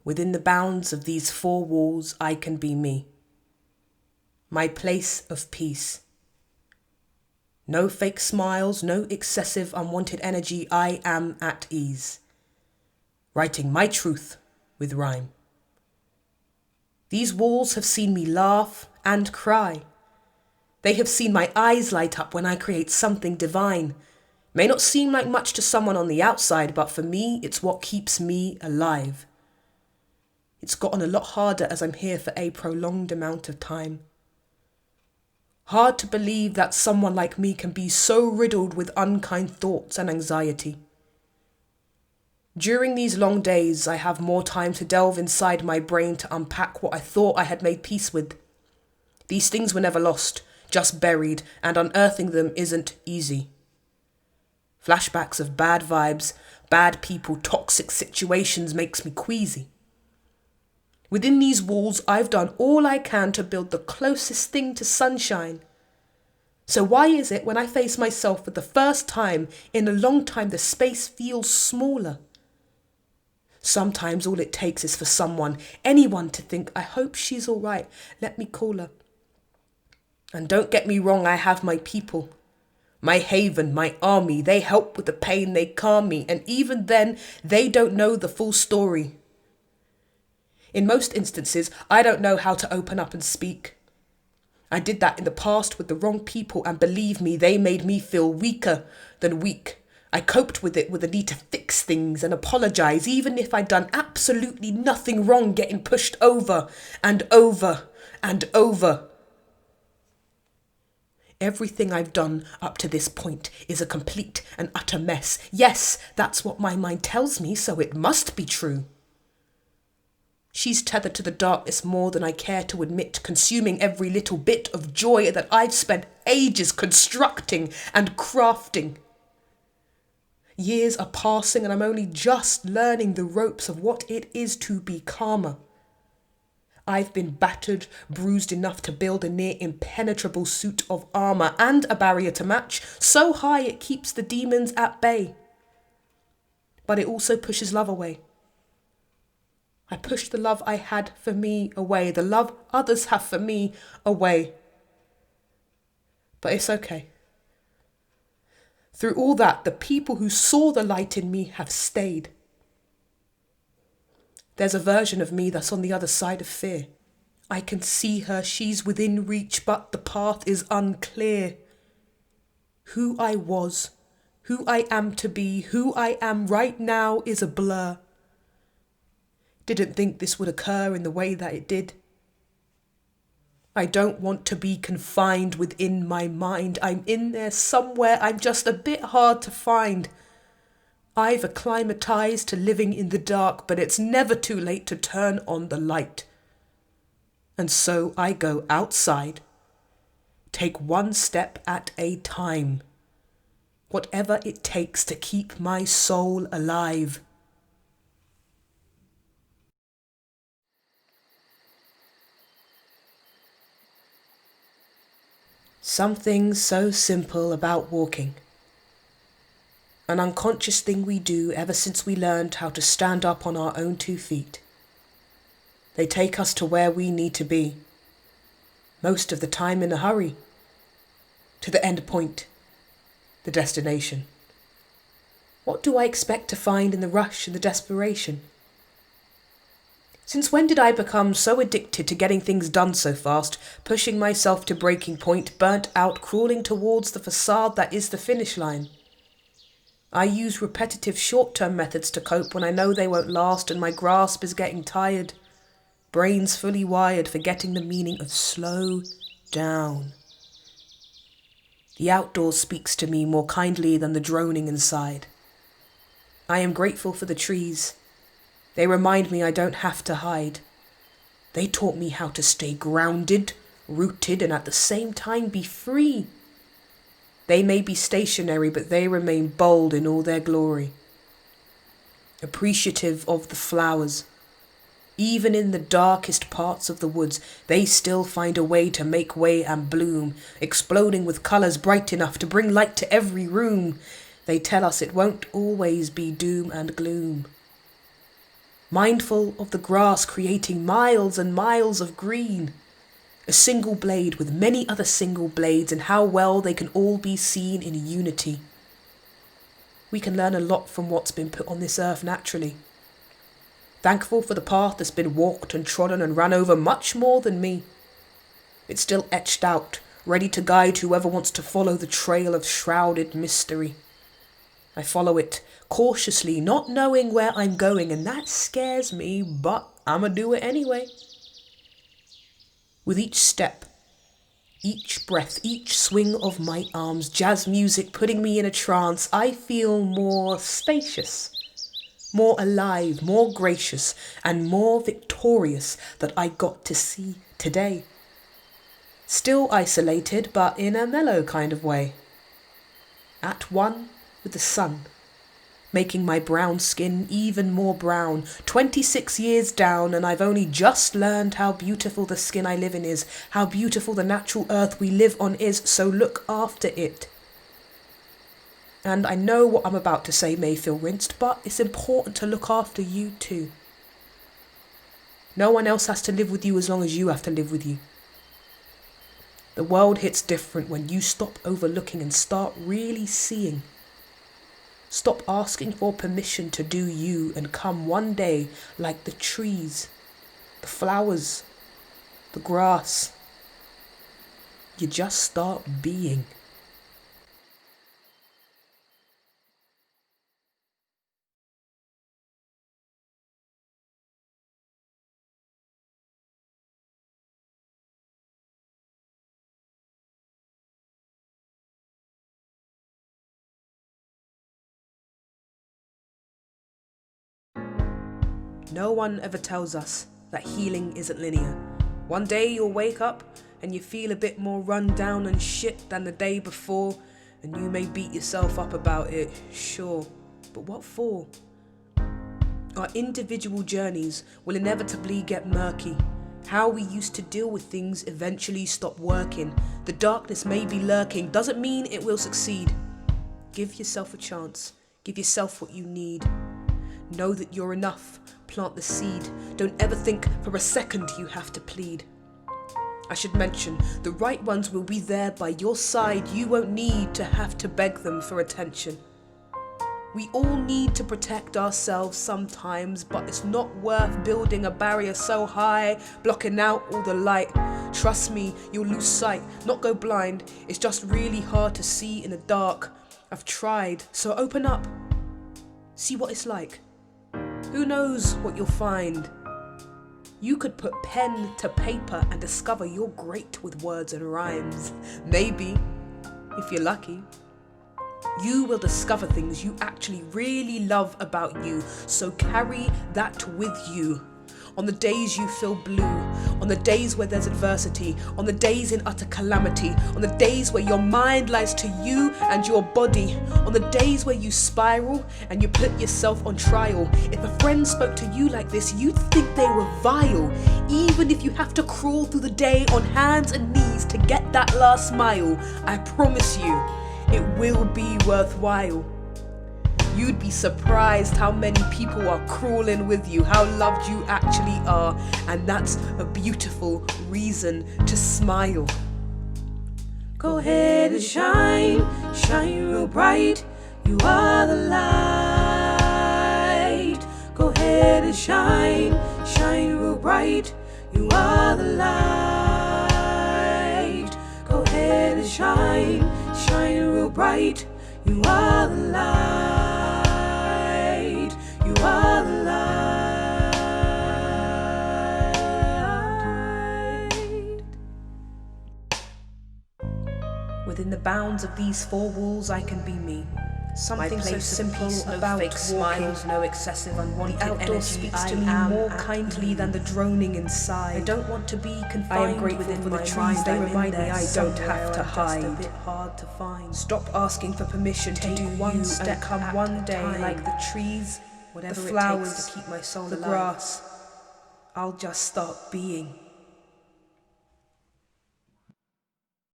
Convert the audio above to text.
Within the bounds of these four walls, I can be me. My place of peace. No fake smiles, no excessive unwanted energy. I am at ease. Writing my truth with rhyme. These walls have seen me laugh and cry. They have seen my eyes light up when I create something divine. May not seem like much to someone on the outside, but for me, it's what keeps me alive. It's gotten a lot harder as I'm here for a prolonged amount of time. Hard to believe that someone like me can be so riddled with unkind thoughts and anxiety. During these long days, I have more time to delve inside my brain to unpack what I thought I had made peace with. These things were never lost, just buried, and unearthing them isn't easy. Flashbacks of bad vibes, bad people, toxic situations makes me queasy. Within these walls, I've done all I can to build the closest thing to sunshine. So why is it when I face myself for the first time in a long time, the space feels smaller? Sometimes all it takes is for someone, anyone, to think, I hope she's all right. Let me call her. And don't get me wrong, I have my people. My haven, my army, they help with the pain, they calm me. And even then, they don't know the full story. In most instances, I don't know how to open up and speak. I did that in the past with the wrong people, and believe me, they made me feel weaker than weak. I coped with it with the need to fix things and apologise, even if I'd done absolutely nothing wrong, getting pushed over and over and over. Everything I've done up to this point is a complete and utter mess. Yes, that's what my mind tells me, so it must be true. She's tethered to the darkness more than I care to admit, consuming every little bit of joy that I've spent ages constructing and crafting. Years are passing and I'm only just learning the ropes of what it is to be calmer. I've been battered, bruised enough to build a near impenetrable suit of armour and a barrier to match, so high it keeps the demons at bay. But it also pushes love away. I pushed the love I had for me away, the love others have for me away. But it's okay. Through all that, the people who saw the light in me have stayed. There's a version of me that's on the other side of fear. I can see her, she's within reach, but the path is unclear. Who I was, who I am to be, who I am right now is a blur. Didn't think this would occur in the way that it did. I don't want to be confined within my mind. I'm in there somewhere, I'm just a bit hard to find. I've acclimatized to living in the dark, but it's never too late to turn on the light. And so I go outside, take one step at a time, whatever it takes to keep my soul alive. Something so simple about walking. An unconscious thing we do ever since we learned how to stand up on our own 2 feet. They take us to where we need to be, most of the time in a hurry, to the end point, the destination. What do I expect to find in the rush and the desperation? Since when did I become so addicted to getting things done so fast, pushing myself to breaking point, burnt out, crawling towards the facade that is the finish line? I use repetitive short-term methods to cope when I know they won't last and my grasp is getting tired. Brains fully wired, forgetting the meaning of slow down. The outdoors speaks to me more kindly than the droning inside. I am grateful for the trees. They remind me I don't have to hide. They taught me how to stay grounded, rooted, and at the same time be free. They may be stationary, but they remain bold in all their glory. Appreciative of the flowers. Even in the darkest parts of the woods, they still find a way to make way and bloom, exploding with colours bright enough to bring light to every room. They tell us it won't always be doom and gloom. mindful of the grass creating miles and miles of green. A single blade with many other single blades, and how well they can all be seen in unity. We can learn a lot from what's been put on this earth naturally. Thankful for the path that's been walked and trodden and run over much more than me. It's still etched out, ready to guide whoever wants to follow the trail of shrouded mystery. I follow it cautiously, not knowing where I'm going, and that scares me, but I'ma do it anyway. With each step, each breath, each swing of my arms, jazz music putting me in a trance, I feel more spacious, more alive, more gracious, and more victorious that I got to see today. Still isolated, but in a mellow kind of way. At one with the sun, making my brown skin even more brown. 26 years down, and I've only just learned how beautiful the skin I live in is, how beautiful the natural earth we live on is, so look after it. And I know what I'm about to say may feel rinsed, but it's important to look after you too. No one else has to live with you as long as you have to live with you. The world hits different when you stop overlooking and start really seeing. Stop asking for permission to do you and come one day like the trees, the flowers, the grass. You just start being. No one ever tells us that healing isn't linear. One day you'll wake up and you feel a bit more run down and shit than the day before, and you may beat yourself up about it, sure, but what for? Our individual journeys will inevitably get murky. How we used to deal with things eventually stop working. The darkness may be lurking, doesn't mean it will succeed. Give yourself a chance. Give yourself what you need. Know that you're enough. Plant the seed. Don't ever think for a second you have to plead. I should mention, the right ones will be there by your side. You won't need to have to beg them for attention. We all need to protect ourselves sometimes, but it's not worth building a barrier so high, blocking out all the light. Trust me, you'll lose sight, not go blind. It's just really hard to see in the dark. I've tried, so open up. See what it's like. Who knows what you'll find? You could put pen to paper and discover you're great with words and rhymes. Maybe, if you're lucky, you will discover things you actually really love about you. So carry that with you. On the days you feel blue, on the days where there's adversity, on the days in utter calamity, on the days where your mind lies to you and your body, on the days where you spiral and you put yourself on trial. If a friend spoke to you like this, you'd think they were vile. Even if you have to crawl through the day on hands and knees to get that last mile, I promise you, it will be worthwhile. You'd be surprised how many people are crawling with you, how loved you actually are, and that's a beautiful reason to smile. Go ahead and shine, shine real bright, you are the light. Go ahead and shine, shine real bright, you are the light. Go ahead and shine, shine real bright, you are the light. You are the light. Within the bounds of these four walls I can be me. Something so simple about fake smiles, no excessive unwanted energy. The outdoor speaks to me more kindly than the droning inside. I don't want to be confined. I am grateful for the trees. They remind me I don't have to hide. Just a bit hard to find. Stop asking for permission to do one step. Come one day like the trees, whatever the flowers, it takes to keep my soul alive. The grass. I'll just start being.